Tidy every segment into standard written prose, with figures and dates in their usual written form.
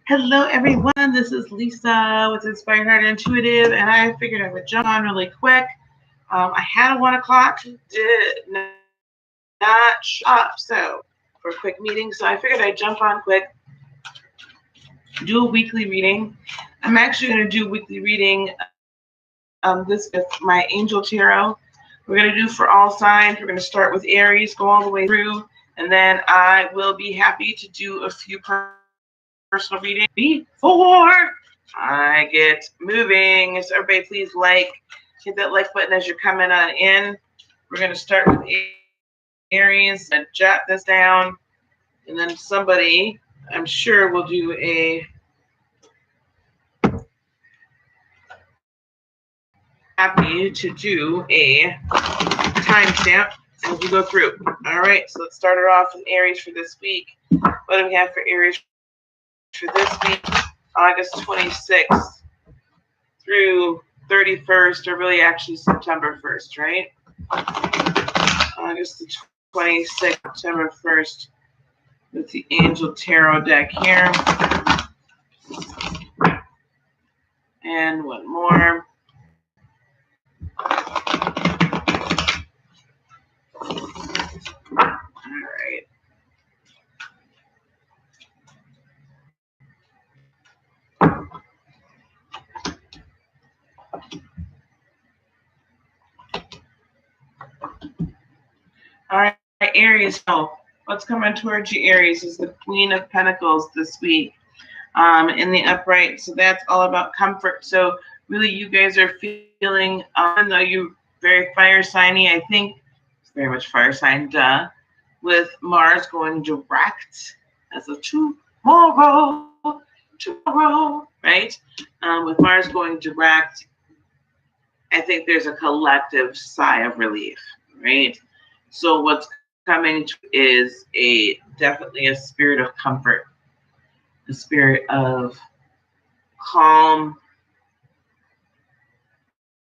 Hello, everyone. This is Lisa with Inspired Heart Intuitive, and I figured I would jump on really quick. I had a 1 o'clock, did not show up, for a quick meeting, so I figured I'd jump on quick, do a weekly reading. I'm actually going to do a weekly reading this with my Angel Tarot. We're going to do for all signs. We're going to start with Aries, go all the way through, and then I will be happy to do a few personal readings before I get moving. So everybody please hit that like button as you're coming on in. We're going to start with Aries and jot this down. And then somebody, I'm sure, will do a happy to do a timestamp as we go through. All right, so let's start it off with Aries for this week. What do we have for Aries for this week? August 26th through 31st, or really actually September 1st, right? August the 26th, September 1st, with the Angel Tarot deck here. And one more. All right. All right, Aries. So what's coming towards you, Aries, is the Queen of Pentacles this week in the upright. So that's all about comfort. So really you guys are feeling, even though you're very fire signy, I think it's very much fire sign, with Mars going direct as of tomorrow, right? With Mars going direct, I think there's a collective sigh of relief, right? So what's coming is definitely a spirit of comfort, a spirit of calm.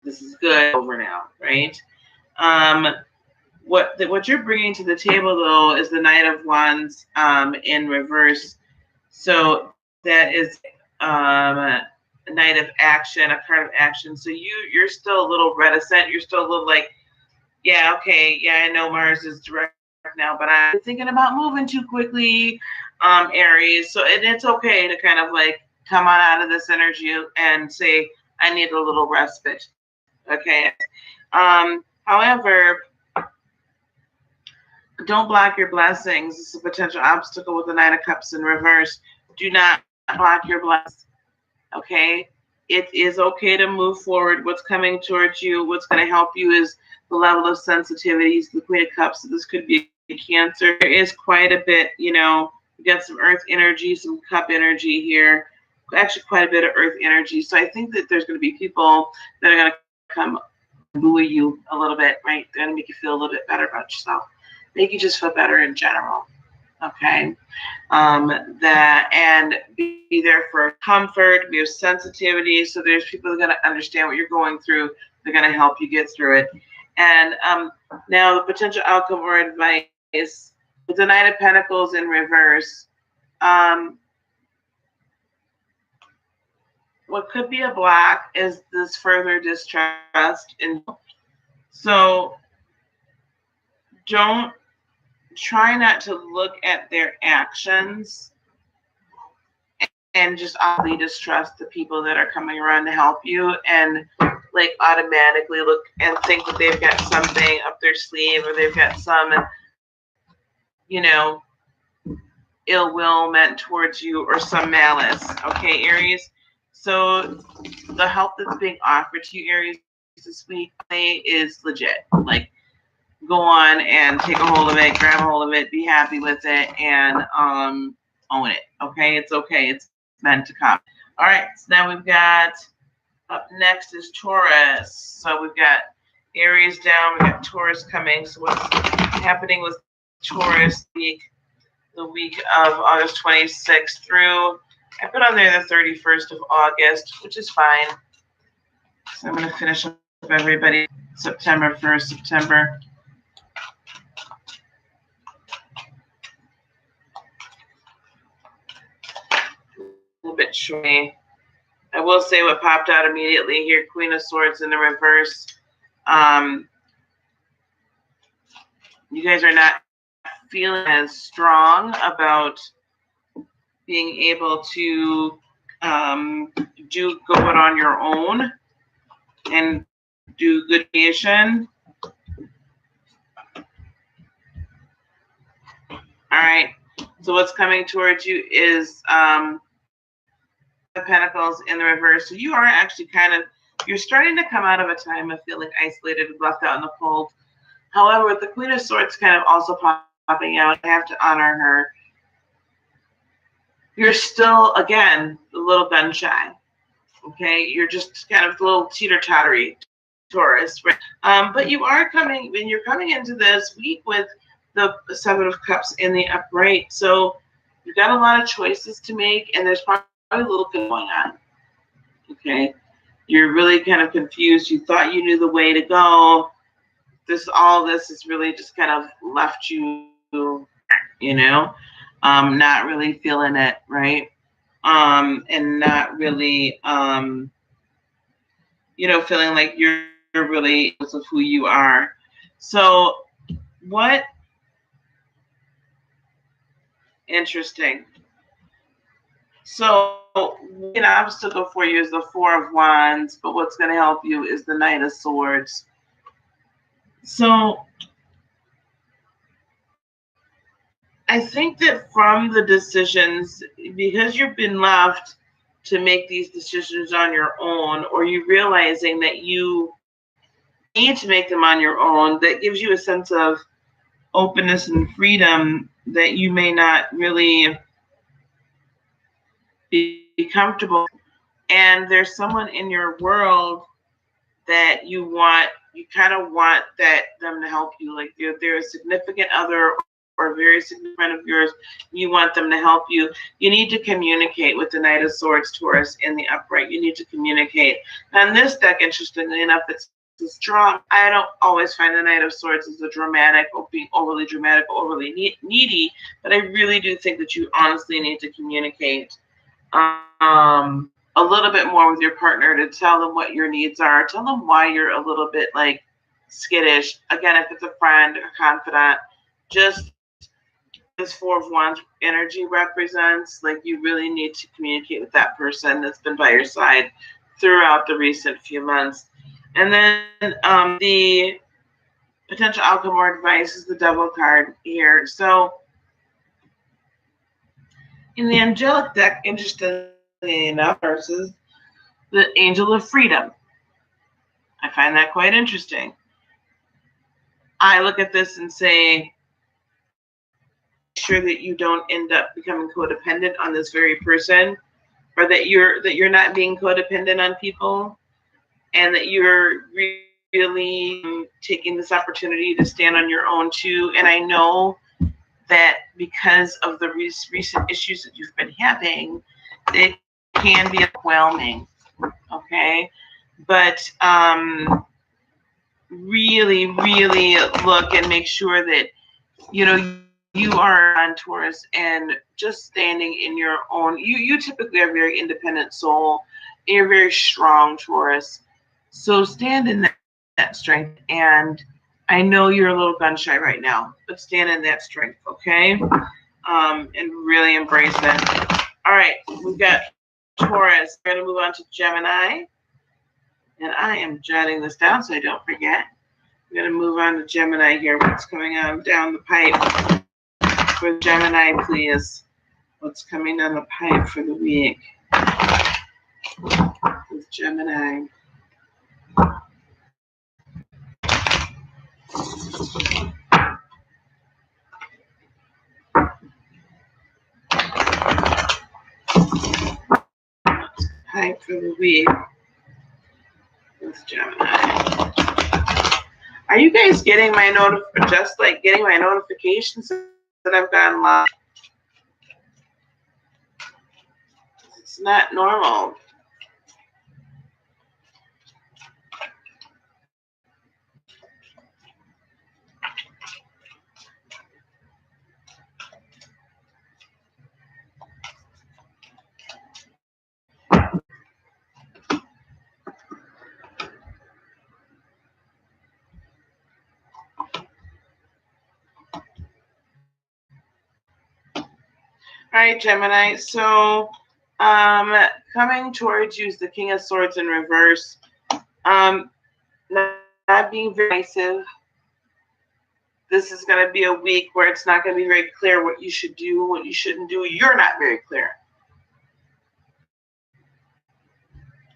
This is good over now, right? What you're bringing to the table though is the Knight of Wands in reverse. So that is a Knight of Action, a card of action. So you're still a little reticent. You're still a little like, yeah, okay, yeah, I know Mars is direct now, but I'm thinking about moving too quickly, Aries. So it's okay to kind of like come on out of this energy and say, I need a little respite. Okay. However, don't block your blessings. This is a potential obstacle with the Nine of Cups in reverse. Do not block your blessings. Okay. It is okay to move forward. What's coming towards you, what's going to help you is the level of sensitivities, the Queen of Cups. So this could be a Cancer. There is quite a bit, you got some earth energy, some cup energy here. Actually, quite a bit of earth energy. So I think that there's going to be people that are going to come buoy you a little bit, right? They're going to make you feel a little bit better about yourself. Make you just feel better in general. Okay. And be there for comfort. We have sensitivity. So there's people that are going to understand what you're going through. They're going to help you get through it. And now the potential outcome or advice with the Knight of Pentacles in reverse. What could be a block is this further distrust. And so don't try not to look at their actions and just oddly distrust the people that are coming around to help you and like automatically look and think that they've got something up their sleeve or they've got some, ill will meant towards you or some malice. Okay, Aries. So the help that's being offered to you, Aries, this week is legit. Like, go on and take a hold of it, grab a hold of it, be happy with it, and own it. Okay, it's okay. It's meant to come. All right. So now we've got up next is Taurus. So we've got Aries down. We've got Taurus coming. So what's happening with Taurus week? The week of August 26th through, I put on there the 31st of August, which is fine. So I'm going to finish up everybody September 1st, September. A little bit shortly. I will say what popped out immediately here, Queen of Swords in the reverse. You guys are not feeling as strong about being able to go it on your own and do good creation. All right. So what's coming towards you is the Pentacles in the reverse. So you are actually you're starting to come out of a time of feeling isolated and left out in the cold. However, with the Queen of Swords kind of also popping out, I have to honor her. You're still, again, a little gun shy. Okay, you're just kind of a little teeter-tottery Taurus, right? But you are coming, when you're coming into this week with the Seven of Cups in the upright. So you've got a lot of choices to make, and there's probably a little bit going on. Okay, you're really kind of confused. You thought you knew the way to go. All this has really just kind of left you, not really feeling it, right? And not really, feeling like you're really of who you are. So what interesting. So an obstacle for you is the Four of Wands, but what's going to help you is the Knight of Swords. So I think that from the decisions, because you've been left to make these decisions on your own, or you realizing that you need to make them on your own, that gives you a sense of openness and freedom that you may not really be comfortable. And there's someone in your world that you kind of want them to help you. Like they're a significant other or a very significant friend of yours, you want them to help you. You need to communicate with the Knight of Swords, Taurus, in the upright. You need to communicate. And this deck, interestingly enough, it's strong. I don't always find the Knight of Swords as a dramatic or being overly dramatic, overly needy, but I really do think that you honestly need to communicate a little bit more with your partner to tell them what your needs are. Tell them why you're a little bit like skittish. Again, if it's a friend, a confidant, just this Four of Wands energy represents, like you really need to communicate with that person that's been by your side throughout the recent few months. And then the potential outcome or advice is the Devil card here. So in the angelic deck, interestingly enough, versus the Angel of Freedom. I find that quite interesting. I look at this and say, sure that you don't end up becoming codependent on this very person, or that you're not being codependent on people, and that you're really taking this opportunity to stand on your own too. And I know that because of the recent issues that you've been having, it can be overwhelming. Okay, but really, really look and make sure that you are on Taurus and just standing in your own. You typically are a very independent soul. And you're very strong, Taurus. So stand in that strength. And I know you're a little gun shy right now, but stand in that strength, okay? And really embrace it. All right, we've got Taurus. We're going to move on to Gemini. And I am jotting this down so I don't forget. We're going to move on to Gemini here. What's coming on down the pipe for Gemini, please? What's coming down the pipe for the week with Gemini? Pipe for the week with Gemini. Are you guys getting my getting my notifications that I've gone live? It's not normal. All right, Gemini. So, coming towards you is the King of Swords in reverse. Not being very decisive. This is going to be a week where it's not going to be very clear what you should do, what you shouldn't do. You're not very clear.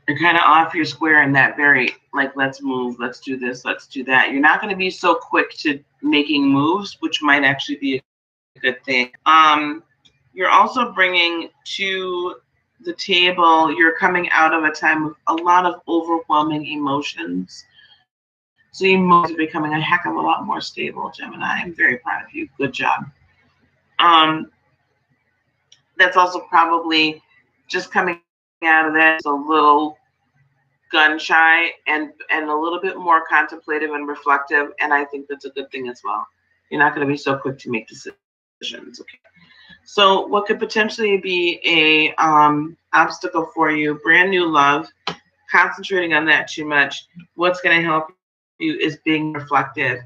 You're kind of off your square in that very, like, let's move, let's do this, let's do that. You're not going to be so quick to making moves, which might actually be a good thing. You're also bringing to the table, you're coming out of a time of a lot of overwhelming emotions. So your emotions are becoming a heck of a lot more stable, Gemini. I'm very proud of you. Good job. That's also probably just coming out of that a little gun shy and a little bit more contemplative and reflective. And I think that's a good thing as well. You're not going to be so quick to make decisions. Okay. So what could potentially be a obstacle for you, brand new love, concentrating on that too much. What's going to help you is being reflective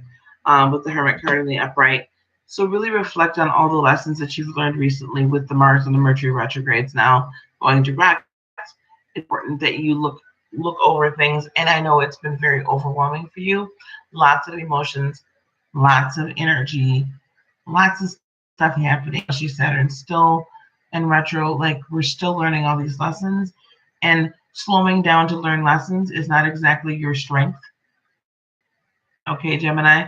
with the Hermit card in the upright. So really reflect on all the lessons that you've learned recently with the Mars and the Mercury retrogrades now going direct. It's important that you look over things. And I know it's been very overwhelming for you. Lots of emotions, lots of energy, lots of stuff happening. Saturn still in retro, like we're still learning all these lessons, and slowing down to learn lessons is not exactly your strength. Okay, Gemini.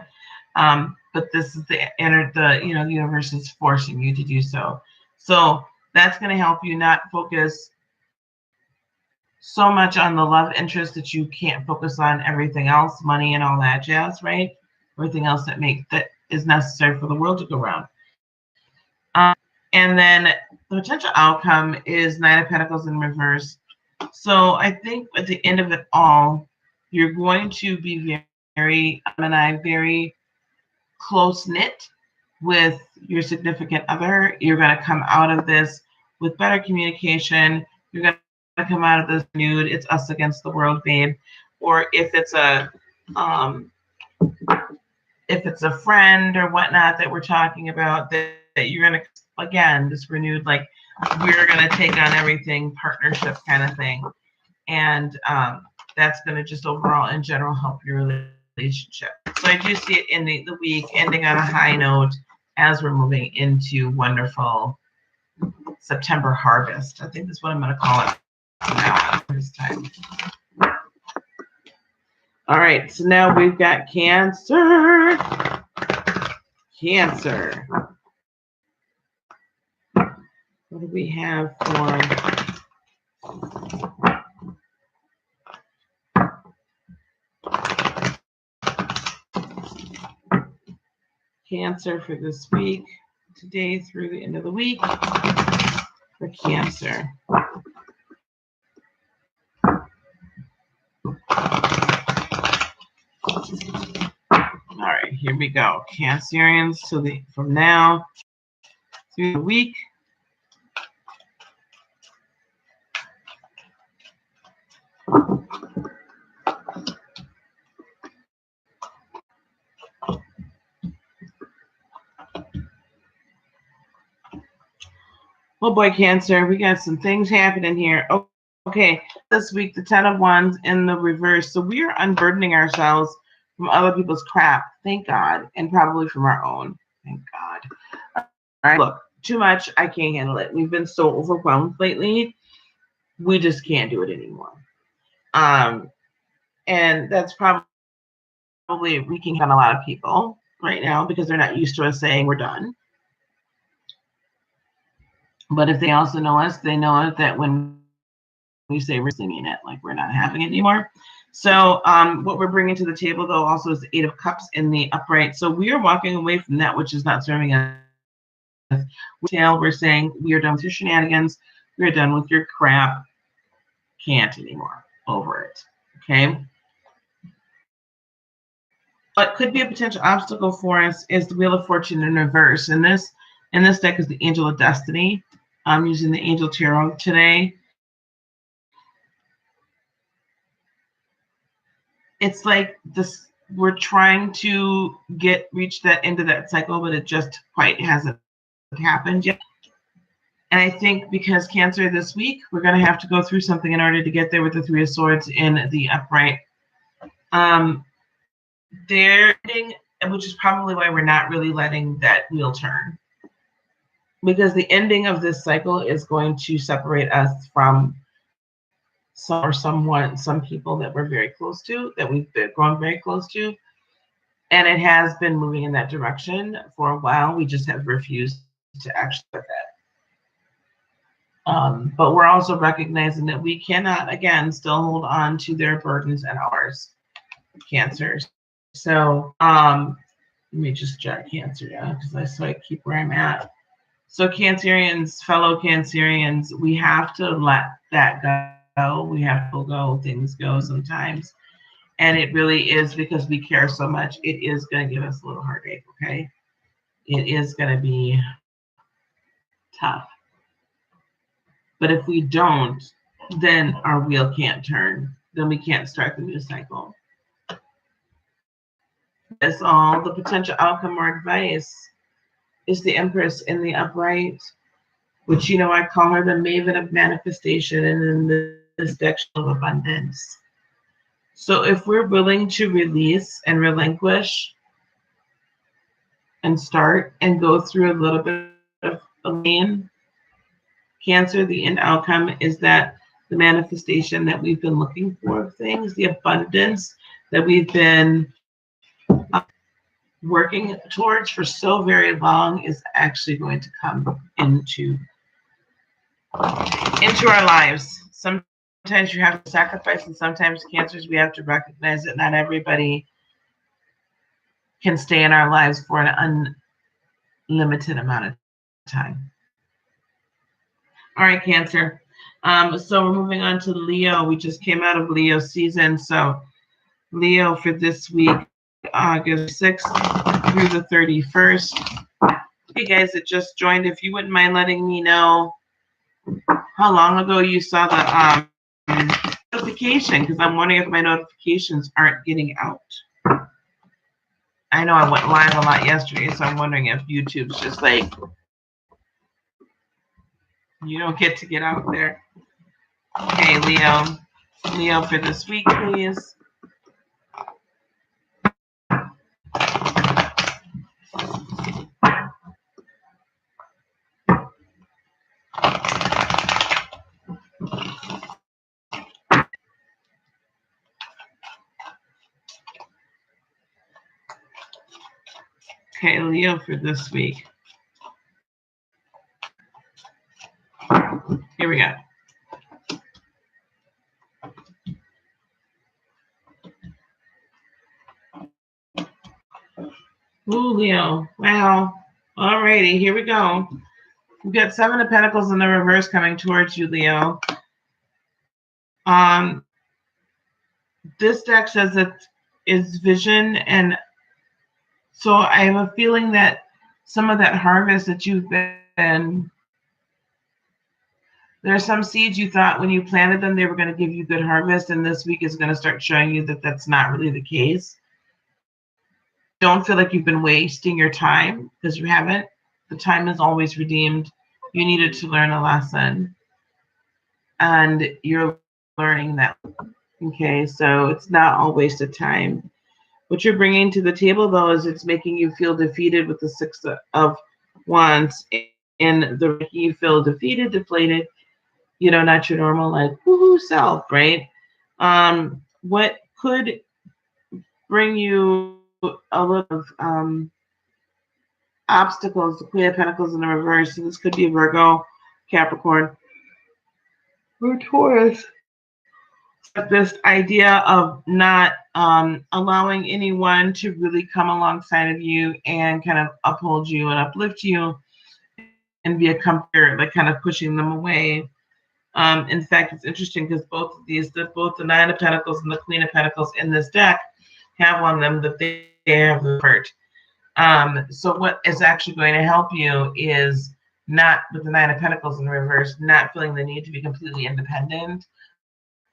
But this is the universe is forcing you to do so. So that's going to help you not focus so much on the love interest that you can't focus on everything else, money and all that jazz, right? Everything else that is necessary for the world to go round. And then the potential outcome is Nine of Pentacles in reverse. So I think at the end of it all, you're going to be very, Gemini, very close-knit with your significant other. You're going to come out of this with better communication. You're going to come out of this nude, it's us against the world, babe. Or if it's a friend or whatnot that we're talking about, that you're going to, again, this renewed, like, we're going to take on everything, partnership kind of thing. And that's going to just overall, in general, help your relationship. So I do see it in the week ending on a high note as we're moving into wonderful September harvest. I think that's what I'm going to call it now this time. All right, so now we've got Cancer. Cancer. What do we have for Cancer for this week, today through the end of the week for Cancer? All right, here we go. Cancerians, so from now through the week. Oh boy, Cancer, we got some things happening here. Okay, this week, the 10 of Wands in the reverse. So we are unburdening ourselves from other people's crap, thank God, and probably from our own, thank God. All right, look, too much, I can't handle it. We've been so overwhelmed lately, we just can't do it anymore. And that's probably wreaking on a lot of people right now because they're not used to us saying we're done. But if they also know us, they know that when we say we're singing it, like we're not having it anymore. So what we're bringing to the table, though, also is the Eight of Cups in the upright. So we are walking away from that which is not serving us. We're saying we are done with your shenanigans. We're done with your crap. Can't anymore. Over it. Okay. What could be a potential obstacle for us is the Wheel of Fortune in reverse. And this deck is the Angel of Destiny. I'm using the Angel Tarot today. It's like this, we're trying to reach that end of that cycle, but it just quite hasn't happened yet. And I think because Cancer this week, we're going to have to go through something in order to get there with the Three of Swords in the upright. They're ending, which is probably why we're not really letting that wheel turn. Because the ending of this cycle is going to separate us from some people that we're very close to, that we've grown very close to. And it has been moving in that direction for a while. We just have refused to actually do that. But we're also recognizing that we cannot, again, still hold on to their burdens and ours, Cancers. So let me just jot Cancer, so I keep where I'm at. So Cancerians, fellow Cancerians, we have to let that go. We have to go. Things go sometimes. And it really is because we care so much. It is going to give us a little heartache, okay? It is going to be tough. But if we don't, then our wheel can't turn. Then we can't start the new cycle. That's all. The potential outcome or advice is the Empress in the upright, which, I call her the maven of manifestation, and in this deck of abundance. So if we're willing to release and relinquish and start and go through a little bit of a lane, Cancer, the end outcome is that the manifestation that we've been looking for of things, the abundance that we've been working towards for so very long, is actually going to come into our lives. Sometimes you have to sacrifice, and sometimes, Cancers, we have to recognize that not everybody can stay in our lives for an unlimited amount of time. All right, Cancer. So we're moving on to Leo. We just came out of Leo season. So Leo for this week, August 6th through the 31st. Hey, guys that just joined, if you wouldn't mind letting me know how long ago you saw the notification, because I'm wondering if my notifications aren't getting out. I know I went live a lot yesterday, so I'm wondering if YouTube's just like, you don't get to get out there. Okay, Leo for this week, please. Okay, Leo for this week. Here we go. Ooh, Leo. Wow. Alrighty, here we go. We've got Seven of Pentacles in the reverse coming towards you, Leo. This deck says it is vision, and so I have a feeling that some of that harvest that you've been, there are some seeds you thought when you planted them they were going to give you good harvest, and this week is going to start showing you that that's not really the case. Don't feel like you've been wasting your time, because you haven't. The time is always redeemed. You needed to learn a lesson, and you're learning that. Okay, so it's not all wasted time. What you're bringing to the table, though, is it's making you feel defeated with the Six of Wands. And the you feel defeated, deflated, not your normal, like, woohoo self, right? What could bring you a little of obstacles, the Queen of Pentacles in the reverse. So this could be Virgo, Capricorn, or Taurus. This idea of not allowing anyone to really come alongside of you and kind of uphold you and uplift you and be a comforter, like kind of pushing them away. In fact, it's interesting because both the Nine of Pentacles and the Queen of Pentacles in this deck have on them that they have the hurt. So what is actually going to help you is not, with the Nine of Pentacles in reverse, not feeling the need to be completely independent,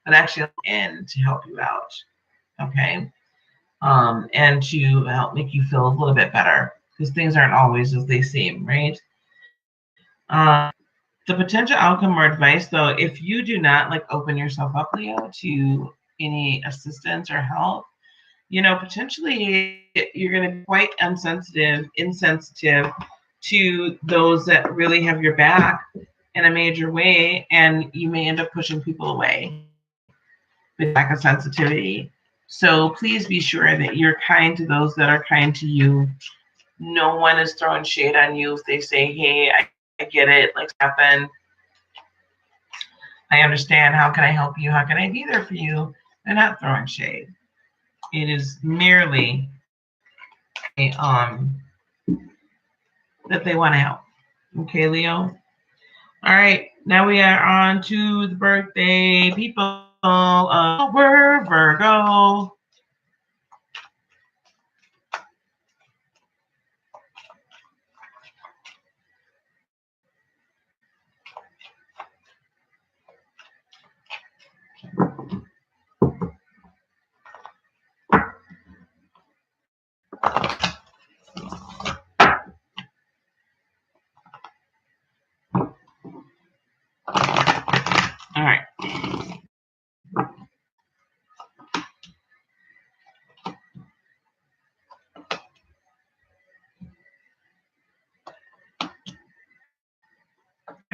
but actually in to help you out, okay? And to help make you feel a little bit better, because things aren't always as they seem, right? The potential outcome or advice, though, if you do not like open yourself up, Leo, to any assistance or help, potentially you're going to be quite insensitive to those that really have your back in a major way, and you may end up pushing people away with lack of sensitivity. So please be sure that you're kind to those that are kind to you. No one is throwing shade on you if they say, hey, I get it, like happened. I understand. How can I help you? How can I be there for you? They're not throwing shade. It is merely that they want to help. Okay, Leo? All right, now we are on to the birthday people of Virgo. All right.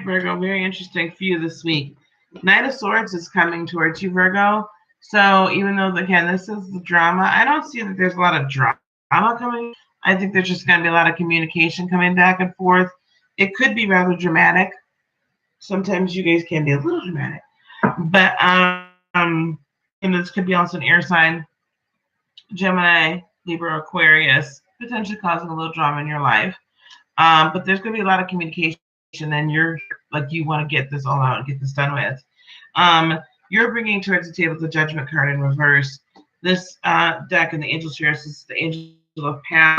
Virgo, very interesting for you this week. Knight of Swords is coming towards you, Virgo. So even though, again, this is the drama, I don't see that there's a lot of drama coming. I think there's just going to be a lot of communication coming back and forth. It could be rather dramatic. Sometimes you guys can be a little dramatic. But and this could be also an air sign, Gemini, Libra, Aquarius, potentially causing a little drama in your life. But there's going to be a lot of communication, and you're like, you want to get this all out and get this done with. You're bringing towards the table the Judgment card in reverse. This deck in the Angel Spheres is the Angel of Path,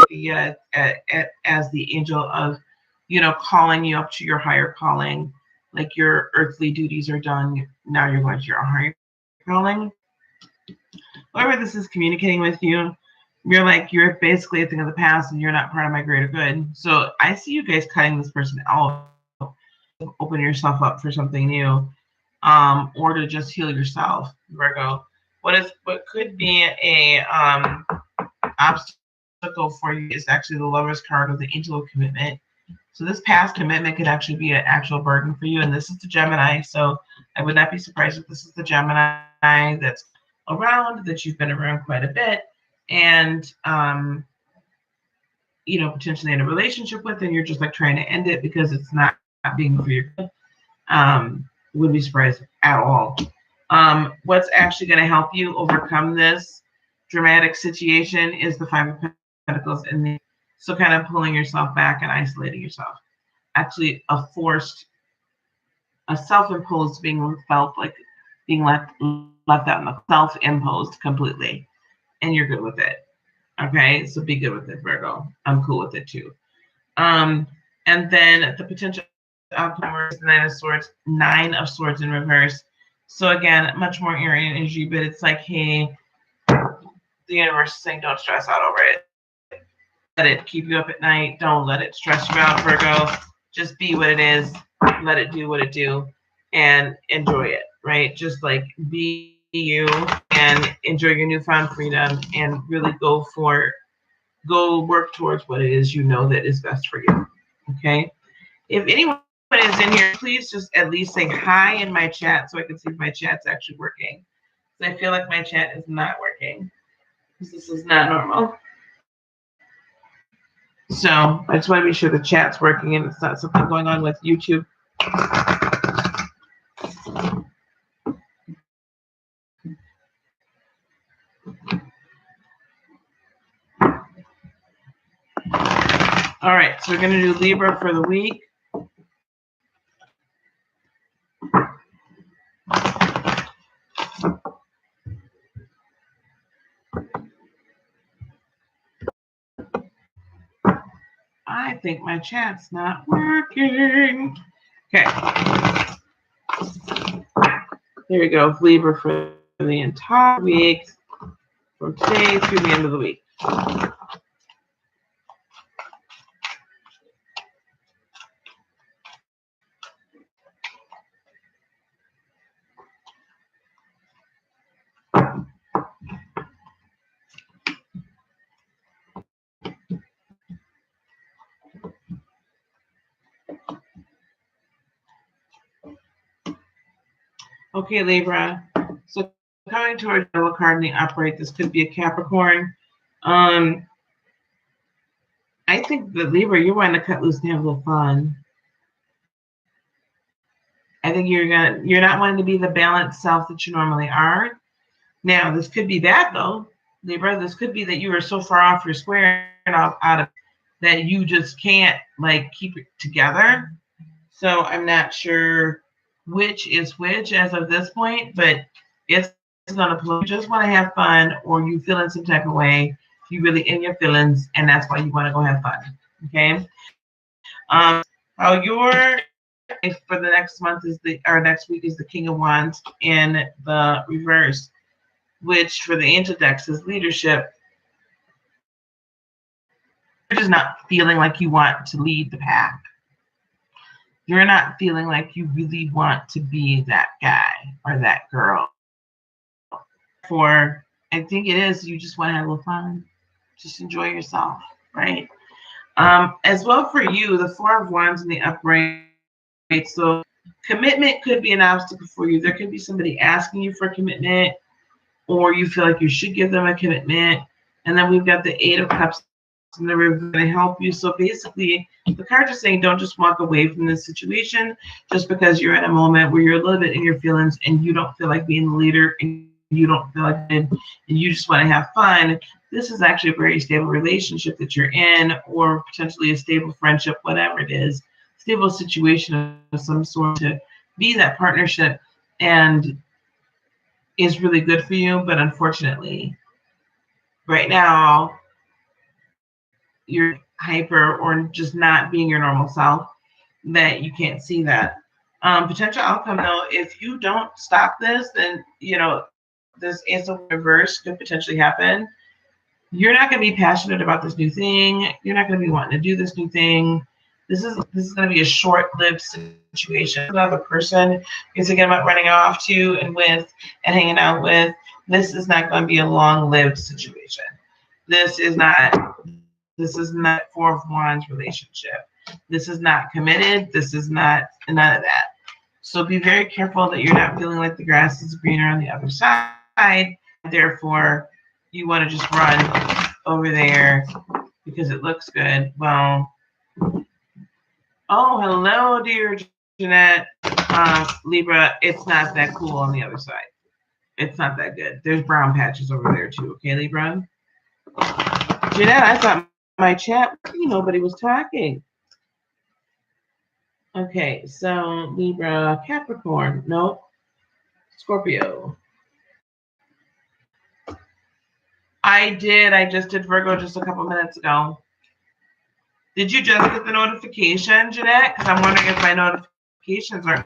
as the angel of, calling you up to your higher calling. Like your earthly duties are done. Now you're going to your higher calling. Whoever this is communicating with you, you're basically a thing of the past and you're not part of my greater good. So I see you guys cutting this person out, open yourself up for something new, or to just heal yourself, Virgo. What could be a obstacle for you is actually the Lover's card of the Angel of Commitment. So this past commitment could actually be an actual burden for you, and this is the Gemini. So I would not be surprised if this is the Gemini that's around, that you've been around quite a bit, and potentially in a relationship with, and you're just like trying to end it because it's not being for your good. Wouldn't be surprised at all. What's actually going to help you overcome this dramatic situation is the Five of Pentacles, so kind of pulling yourself back and isolating yourself. Actually, a self-imposed being felt like being left out in the self-imposed completely, and you're good with it. Okay, so be good with it, Virgo. I'm cool with it too. And then the potential outcome is the Nine of Swords in reverse. So again, much more airy energy, but it's like, hey, the universe is saying, don't stress out over it. Let it keep you up at night. Don't let it stress you out, Virgo. Just be what it is. Let it do what it do, and enjoy it. Right? Just like be you and enjoy your newfound freedom, and really go work towards what it is that is best for you. Okay. If anyone is in here, please just at least say hi in my chat so I can see if my chat's actually working. So I feel like my chat is not working because this is not normal. So I just want to be sure the chat's working and it's not something going on with YouTube. All right, so we're going to do Libra for the week. I think my chat's not working. Okay. There we go. Libra for the entire week, from today through the end of the week. Okay, Libra. So coming towards the yellow card in the upright, this could be a Capricorn. Um, I think that Libra, you're wanting to cut loose and have a little fun. I think you're not wanting to be the balanced self that you normally are. Now, this could be bad though, Libra. This could be that you are so far off your square and out of that you just can't like keep it together. So I'm not sure which is which as of this point, but it's gonna play. You just want to have fun, or you feel in some type of way. You really in your feelings, and that's why you want to go have fun. Okay. How your for the next month is next week is the King of Wands in the reverse, which for the angel decks is leadership. You're just not feeling like you want to lead the pack. You're not feeling like you really want to be that guy or that girl. For I think it is you just want to have a little fun, just enjoy yourself, right? As well for you, the Four of Wands in the upright. So commitment could be an obstacle for you. There could be somebody asking you for commitment, or you feel like you should give them a commitment. And then we've got the Eight of Cups and the River going to help you. So basically, the cards are saying don't just walk away from this situation just because you're in a moment where you're a little bit in your feelings and you don't feel like being the leader and you don't feel like it and you just want to have fun. This is actually a very stable relationship that you're in, or potentially a stable friendship, whatever it is, stable situation of some sort to be that partnership and is really good for you. But unfortunately, right now, you're hyper or just not being your normal self that you can't see that. Potential outcome though, if you don't stop this, then this is a reverse could potentially happen. You're not going to be passionate about this new thing. You're not going to be wanting to do this new thing. This is going to be a short-lived situation. Another person is thinking about running off to and with and hanging out with. This is not going to be a long-lived situation. This is not Four of Wands relationship. This is not committed. This is not none of that. So be very careful that you're not feeling like the grass is greener on the other side. Therefore, you want to just run over there because it looks good. Well, oh, hello, dear Jeanette. Libra, it's not that cool on the other side. It's not that good. There's brown patches over there too. Okay, Libra? Jeanette, I thought my chat, nobody was talking. Okay, so Libra, Capricorn, nope. Scorpio. I just did Virgo just a couple minutes ago. Did you just get the notification, Jeanette? Because I'm wondering if my notifications are.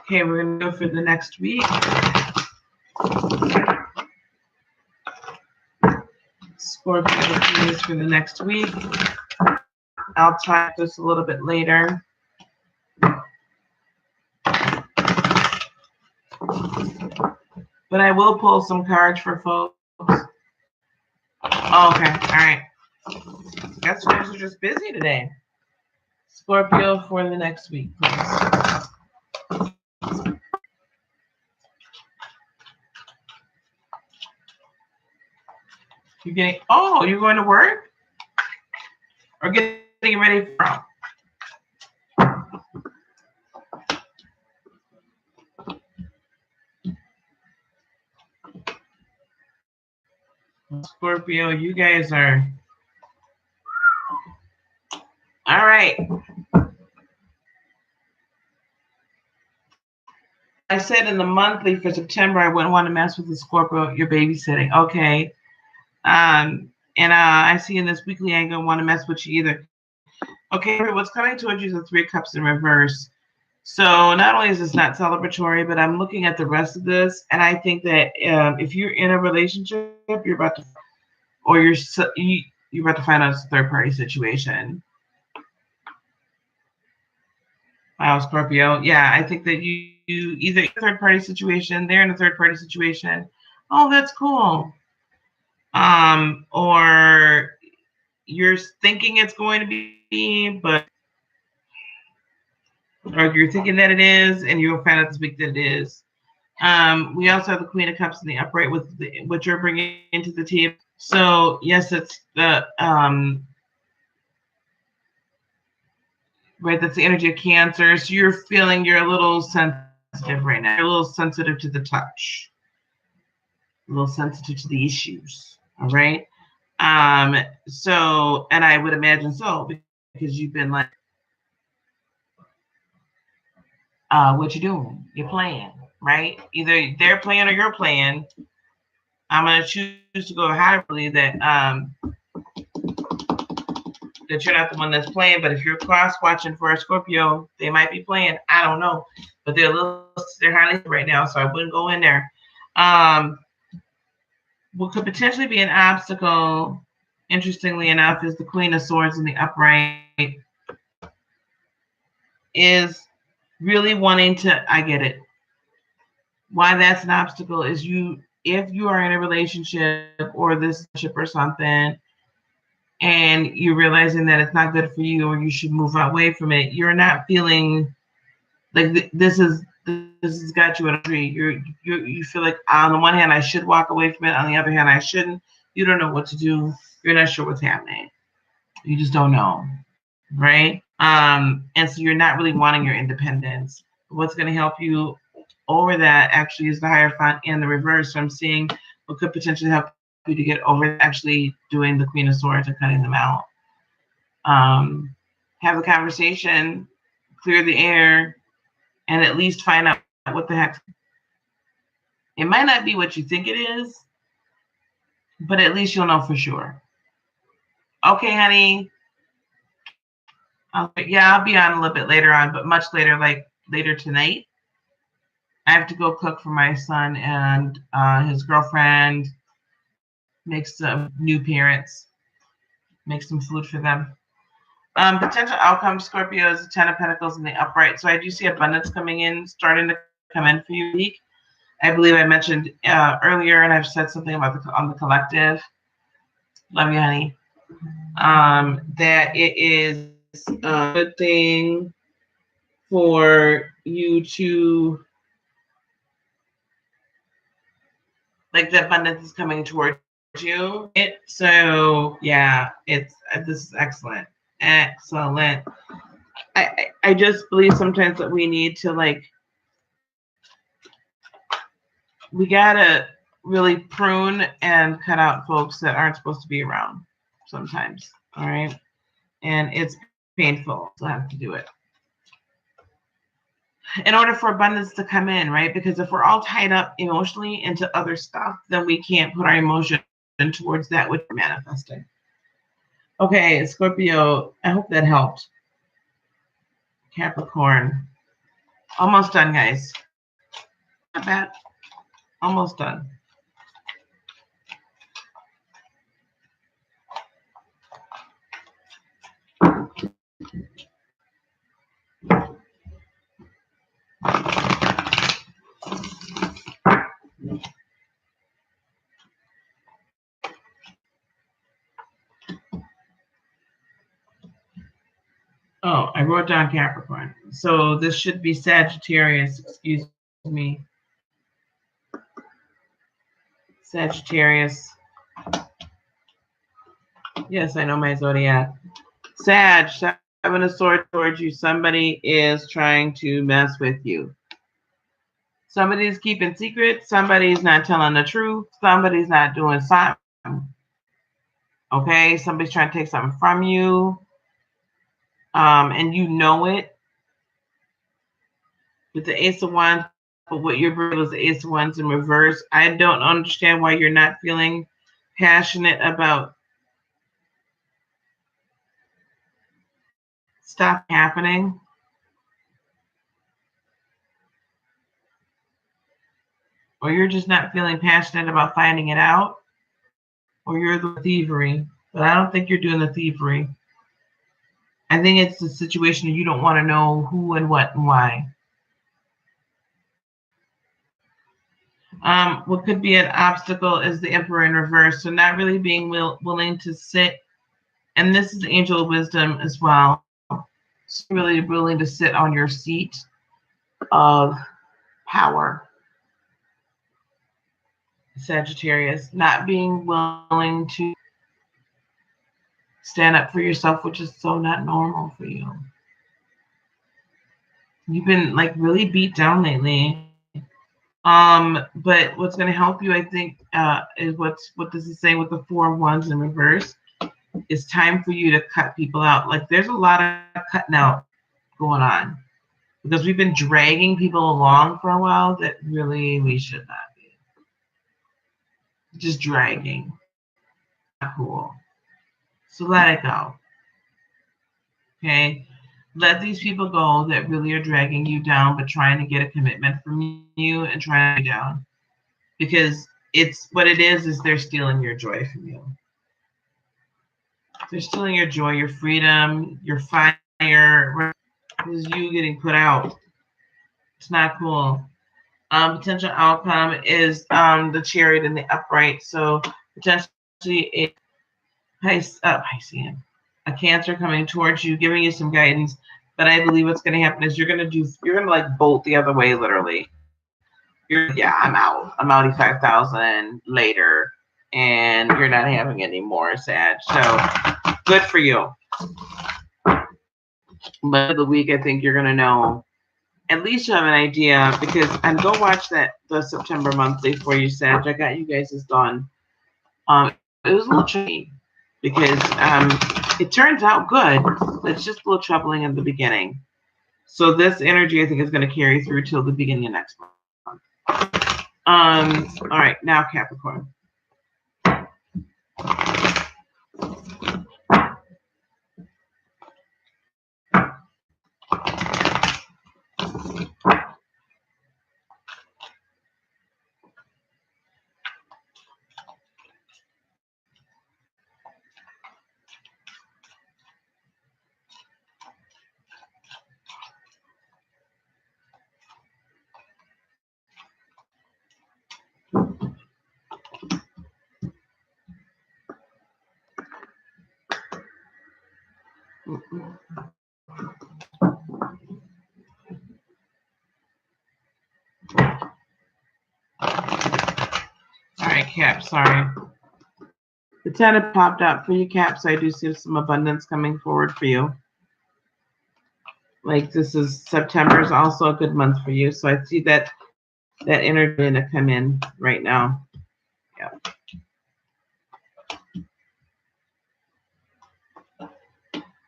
Okay, we're going to go for the next week. Scorpio, please, for the next week. I'll type this a little bit later. But I will pull some cards for folks. Oh, okay, all right. Guess you guys are just busy today. Scorpio for the next week, please. You're going to work? Or getting ready for Scorpio, you guys are all right. I said in the monthly for September, I wouldn't want to mess with the Scorpio. You're babysitting, okay? And I see in this weekly, I ain't gonna want to mess with you either. Okay, what's coming towards you is the Three of Cups in reverse. So not only is this not celebratory, but I'm looking at the rest of this, and I think that if you're in a relationship, you're about to find out it's a third-party situation. Wow, Scorpio. Yeah, I think that you either in a third-party situation, they're in a third-party situation. Oh, that's cool. Or you're thinking it's going to be, but or you're thinking that it is, and you'll find out this week that it is. We also have the Queen of Cups in the upright with what you're bringing into the table. So yes, it's the right. That's the energy of Cancer. So you're feeling you're a little sensitive right now. You're a little sensitive to the touch, a little sensitive to the issues. All right. So, and I would imagine so because you've been like, what you doing? You're playing, right? Either they're playing or you're playing. I'm gonna choose to go higher that you're not the one that's playing, but if you're cross watching for a Scorpio, they might be playing. I don't know, but they're highly right now, so I wouldn't go in there. What could potentially be an obstacle, interestingly enough, is the Queen of Swords in the upright. Is really wanting to. I get it. Why that's an obstacle is if you are in a relationship or this relationship or something, and you're realizing that it's not good for you or you should move away from it, you're not feeling like this has got you in a tree. You feel like on the one hand I should walk away from it, on the other hand I shouldn't. You don't know what to do. You're not sure what's happening. You just don't know, right? And so you're not really wanting your independence. What's going to help you over that actually is the Hierophant and the reverse. So I'm seeing what could potentially help you to get over actually doing the Queen of Swords and cutting them out. Have a conversation, clear the air, and at least find out what the heck. It might not be what you think it is, but at least you'll know for sure. Okay, honey. I'll be on a little bit later on, but much later, like later tonight. I have to go cook for my son and his girlfriend. Make some new parents. Make some food for them. Potential outcome, Scorpio, is the Ten of Pentacles in the upright. So I do see abundance coming in, starting to come in for you week. I believe I mentioned earlier, and I've said something about on the collective. Love you, honey. That it is a good thing for you to, like, the abundance is coming towards you. So yeah, this is excellent. Excellent. I just believe sometimes that we need to, like, we gotta really prune and cut out folks that aren't supposed to be around sometimes. All right. And it's painful to have to do it in order for abundance to come in, right? Because if we're all tied up emotionally into other stuff, then we can't put our emotion towards that which we're manifesting. Okay, Scorpio, I hope that helped. Capricorn. Almost done, guys. Not bad. Almost done. Oh, I wrote down Capricorn. So this should be Sagittarius. Excuse me. Sagittarius. Yes, I know my zodiac. Sag, Seven of Swords towards you. Somebody is trying to mess with you. Somebody's keeping secrets. Somebody's not telling the truth. Somebody's not doing something. Okay, somebody's trying to take something from you. And you know it. With the Ace of Wands, but what you're bringing is the Ace of Wands in reverse. I don't understand why you're not feeling passionate about stuff happening. Or you're just not feeling passionate about finding it out. Or you're the thievery. But I don't think you're doing the thievery. I think it's the situation you don't want to know who and what and why. What could be an obstacle is the Emperor in reverse. So not really being willing to sit And this is angel wisdom as well. So really willing to sit on your seat of power. Sagittarius, not being willing to stand up for yourself, which is so not normal for you. You've been like really beat down lately. But what's going to help you, I think, is what does it say with the 4 of Wands in reverse? It's time for you to cut people out. Like there's a lot of cutting out going on because we've been dragging people along for a while that really we should not be. Just dragging. Not cool. So let it go. Okay? Let these people go that really are dragging you down, but trying to get a commitment from you and trying to down. Because it's what it is they're stealing your joy from you. They're stealing your joy, your freedom, your fire. This is you getting put out. It's not cool. Potential outcome is the Chariot and the upright. So potentially Piscean, a Cancer coming towards you, giving you some guidance. But I believe what's going to happen is you're going to like bolt the other way, literally. I'm out. I'm out 5,000 later, and you're not having any more, Sag. So good for you. But the week, I think you're going to know. At least you have an idea and go watch the September monthly for you, Sag. I got you guys done. It was a little tricky because it turns out good, but it's just a little troubling in the beginning. So this energy, I think, is going to carry through till the beginning of next month. All right, now Capricorn. Cap, sorry. The 10 popped up for you, Cap, so I do see some abundance coming forward for you. Like September is also a good month for you. So I see that energy going to come in right now. Yeah.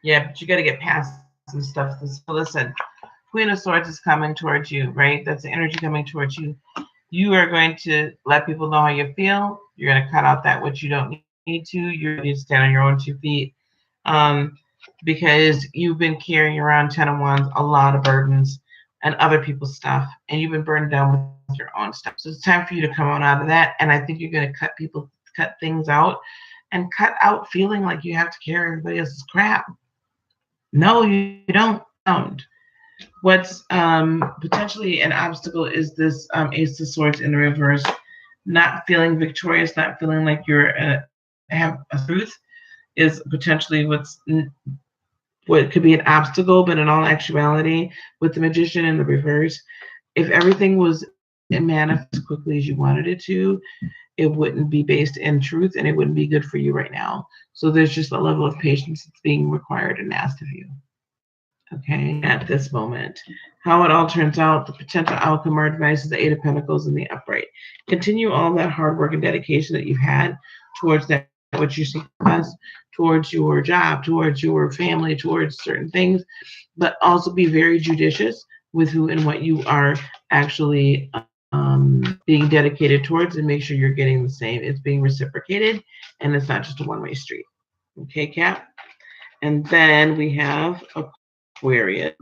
Yeah, but you got to get past some stuff. So listen, Queen of Swords is coming towards you, right? That's the energy coming towards you. You are going to let people know how you feel. You're going to cut out that which you don't need to. You're going to stand on your own 2 feet. Because you've been carrying around 10 of Wands, a lot of burdens and other people's stuff, and you've been burned down with your own stuff. So it's time for you to come on out of that. And I think you're going to cut things out and cut out feeling like you have to carry everybody else's crap. No, you don't. What's potentially an obstacle is this Ace of Swords in the reverse. Not feeling victorious, not feeling like you're have a truth is potentially what could be an obstacle, but in all actuality, with the Magician in the reverse, if everything was manifest as quickly as you wanted it to, it wouldn't be based in truth and it wouldn't be good for you right now. So there's just a level of patience that's being required and asked of you. Okay, at this moment. How it all turns out, the potential outcome or advice is the 8 of Pentacles and the upright. Continue all that hard work and dedication that you've had towards that, what you see us, towards your job, towards your family, towards certain things, but also be very judicious with who and what you are actually being dedicated towards, and make sure you're getting the same. It's being reciprocated, and it's not just a one-way street. Okay, Cap? And then we have Aquarius.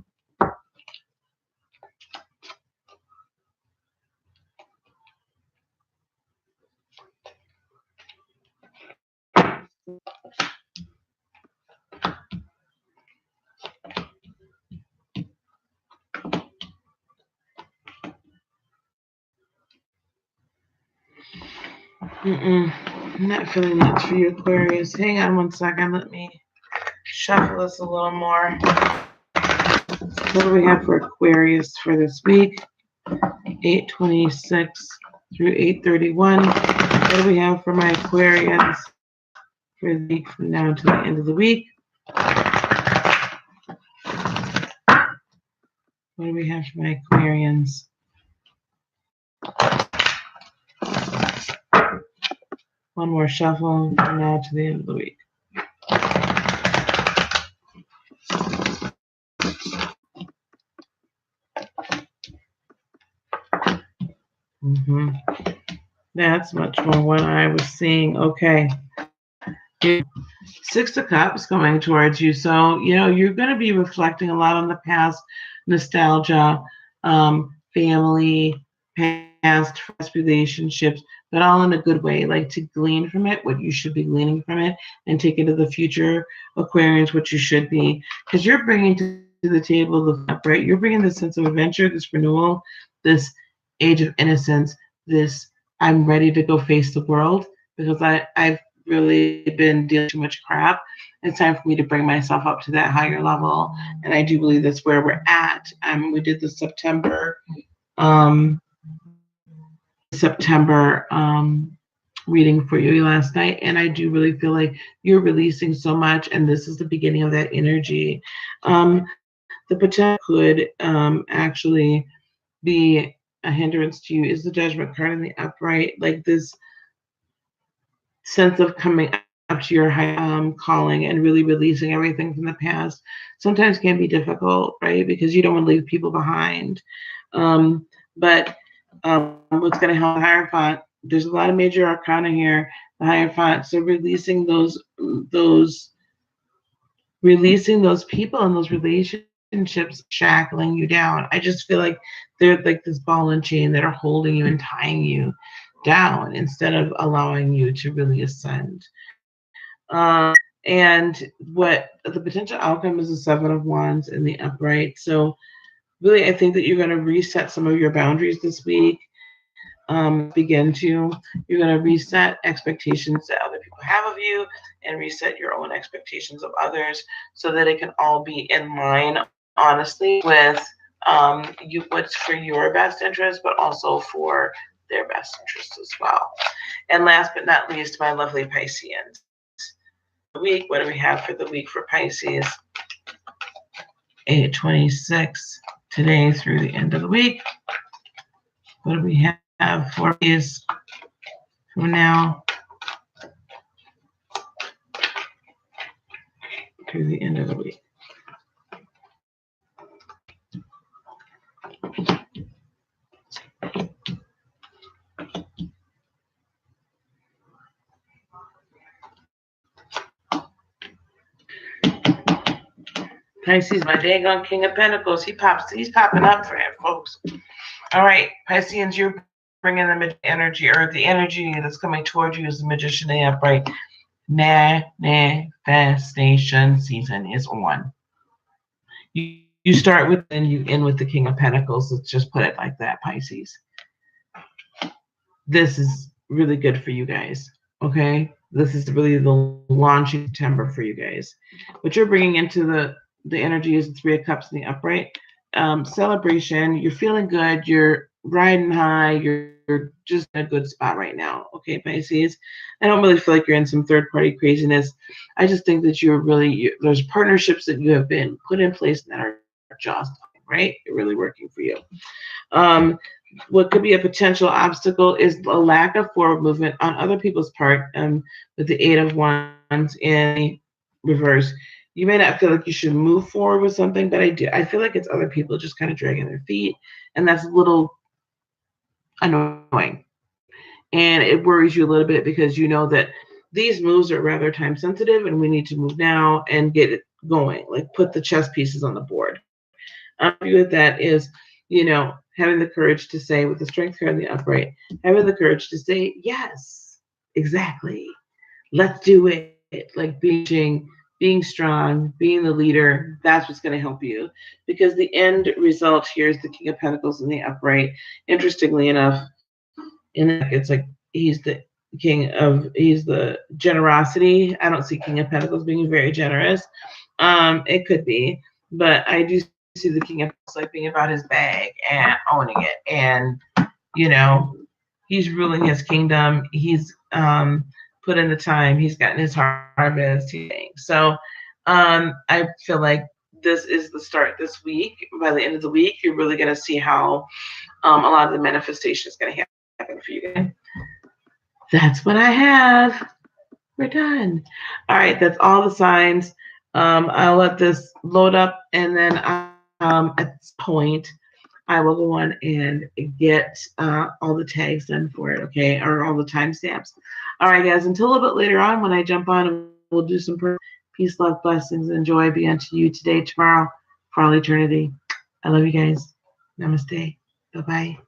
I'm not feeling much for you, Aquarius. Hang on one second. Let me shuffle this a little more. What do we have for Aquarius for this week? 8/26 through 8/31. What do we have for my Aquarians for the week from now to the end of the week? What do we have for my Aquarians? One more shuffle from now to the end of the week. That's much more what I was seeing. Okay. Six of Cups coming towards you. So, you're going to be reflecting a lot on the past, nostalgia, family, past relationships, but all in a good way, like to glean from it what you should be gleaning from it and take into the future, Aquarians, what you should be. Because you're bringing to the table the right? You're bringing this sense of adventure, this renewal, this age of innocence, this I'm ready to go face the world because I've really been dealing too much crap. It's time for me to bring myself up to that higher level. And I do believe that's where we're at. We did the September reading for you last night, and I do really feel like you're releasing so much, and this is the beginning of that energy. The potential could actually be a hindrance to you is the Judgment card in the upright, like this sense of coming up to your high calling and really releasing everything from the past sometimes can be difficult, right? Because you don't want to leave people behind. But what's going to help the Hierophant? There's a lot of major arcana here. The Hierophant, so releasing those people and those relationships shackling you down. I just feel like they're like this ball and chain that are holding you and tying you down instead of allowing you to really ascend. And what the potential outcome is the Seven of Wands in the upright. So really, I think that you're going to reset some of your boundaries this week. You're going to reset expectations that other people have of you and reset your own expectations of others so that it can all be in line, honestly, with what's for your best interest, but also for their best interest as well. And last but not least, my lovely Pisceans. What do we have for the week for Pisces? 8/26 today through the end of the week. What do we have for Pisces from now through the end of the week? Pisces, my daggone King of Pentacles. He's popping up for him, folks. All right, Pisceans, you're bringing the energy, or the energy that's coming toward you is the Magician in the upright. Manifestation season is on. You start with and you end with the King of Pentacles. Let's just put it like that, Pisces. This is really good for you guys, okay? This is really the launch in September for you guys. What you're bringing into the energy is the Three of Cups in the upright. Celebration. You're feeling good. You're riding high. You're just in a good spot right now, okay, Pisces? I don't really feel like you're in some third-party craziness. I just think that there's partnerships that you have been put in place that are just right. They're really working for you. What could be a potential obstacle is a lack of forward movement on other people's part. With the Eight of Wands in reverse, you may not feel like you should move forward with something, but I feel like it's other people just kind of dragging their feet, and that's a little annoying. And it worries you a little bit because you know that these moves are rather time sensitive, and we need to move now and get it going. Like put the chess pieces on the board. With that is, having the courage to say, with the Strength card in the upright, having the courage to say, yes, exactly. Let's do it. Like being strong, being the leader, that's what's going to help you. Because the end result here is the King of Pentacles in the upright. Interestingly enough, it's like he's the he's the generosity. I don't see King of Pentacles being very generous. It could be, but I do see the King of Pentacles like being about his bag and owning it. And, you know, he's ruling his kingdom. He's put in the time. He's gotten his harvest. So I feel like this is the start this week. By the end of the week, you're really going to see how a lot of the manifestation is going to happen for you guys. That's what I have. We're done. All right, that's all the signs. I'll let this load up, and then at this point, I will go on and get all the tags done for it, okay, or all the timestamps. All right, guys, until a little bit later on when I jump on, we'll do some peace, love, blessings, and joy be unto you today, tomorrow, for all eternity. I love you guys. Namaste. Bye-bye.